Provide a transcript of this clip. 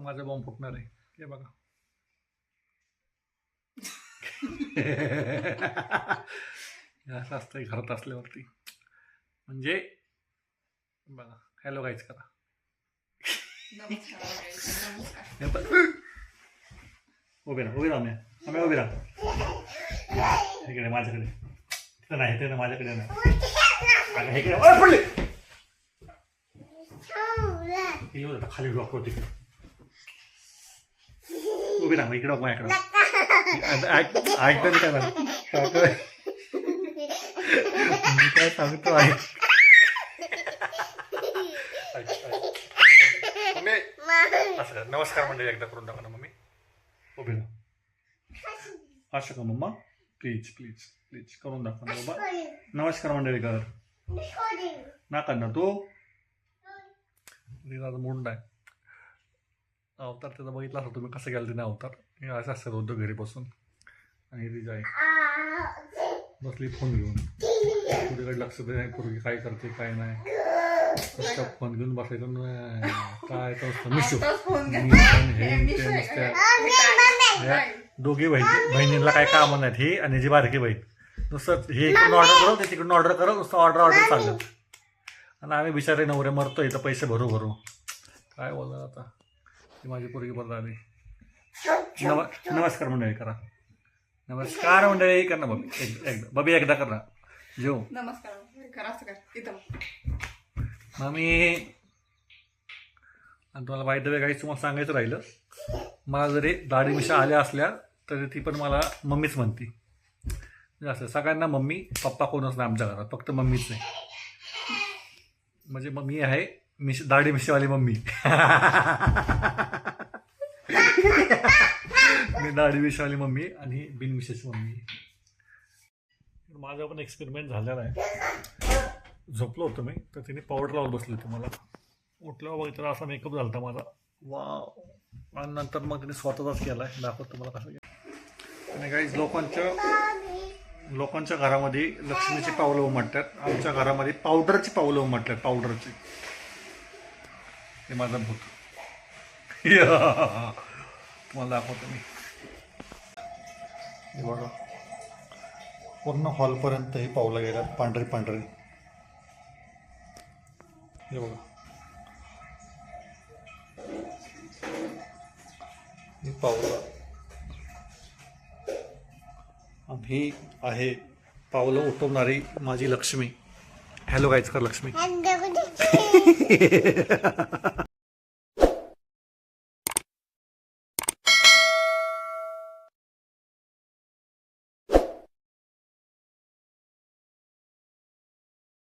माझा बॉम्ब फुटणार आहे हे बघा. असं असतंय घरात असल्यावरती. म्हणजे बघा हॅलो गाईज करा. उभे राहा उभे राहा आम्ही उभे राहा इकडे माझ्याकडे. तिथं नाही ते माझ्याकडे नाही इकडे पडले खाली ब्लॉक होती. उभी राहा इकडं माझ्याकडं ऐकतं काय ना मी काय सांगतो आहे. असं नमस्कार मंडळी एकदा करून टाका ना मम्मी. उभी राहा असं का मम्मा प्लीज प्लीज प्लीज करून दाखवा ना बाबा. नमस्कार मंडळी कर ना करणार तू मुंड आहे. अवतार त्याचा बघितला असं तुम्ही कसं गेला तिने अवतार. हे असं असतं होतं घरी बसून आणि तिची आई बसली फोन घेऊन पुढीकडे लक्ष दे नाही पूर्वी काय करते काय नाही. फोन घेऊन बसायचं काय तर मिशो हे नुसत्या दोघी बहिणींना काय काम नाहीत. ही आणि जी बारकी बहीण नुसतं हे इकडून ऑर्डर करू ते तिकडून ऑर्डर करू नुसतं ऑर्डर चाललं. आणि आम्ही बिचारे नवरे मरतोय तर पैसे भरू भरू काय बोलणार आता. ती माझी पोरगी बरं आली. नमस्कार मंडळी करा. नमस्कार मंडळी कर ना बबी एकदा बबी एकदा कर ना जेव. नमस्कार मम्मी आणि तुम्हाला बाय द वे काही तुम्हाला सांगायचं राहिलं. मला जरी दाढी मिशा आल्या असल्या तरी ती पण मला मम्मीच म्हणती. असं सगळ्यांना मम्मी पप्पा कोणच नाही आमच्या घरात फक्त मम्मीच नाही. म्हणजे मम्मी आहे दाढी मिशावाली मम्मी. मी दाढी मिशावाली मम्मी आणि बिनमिशाची मम्मी. माझा पण एक्सपेरिमेंट झालेला आहे. झोपलो होतो मी तर तिने पावडर लावून बसली होती. मला उठल्यावर बघितलं असा मेकअप झाला होता माझा वा. आणि नंतर मग तिने स्वतःचाच केला आहे. दाखवतो तुम्हाला कसं केलं. आणि काही लोकांच्या घरामध्ये लक्ष्मीची पावलं उमटतात. आमच्या घरामध्ये पावडरची पावलं उमटतात पावडरची. हे माझं भूत तुम्हाला दाखवतो मी. हे बघा पूर्ण हॉलपर्यंत ही पावलं गेल्यात पांढरी पांढरी. हे बघा ही पावलं ही आहे पावलं उठवणारी माझी लक्ष्मी. हॅलो गाईज कर लक्ष्मी.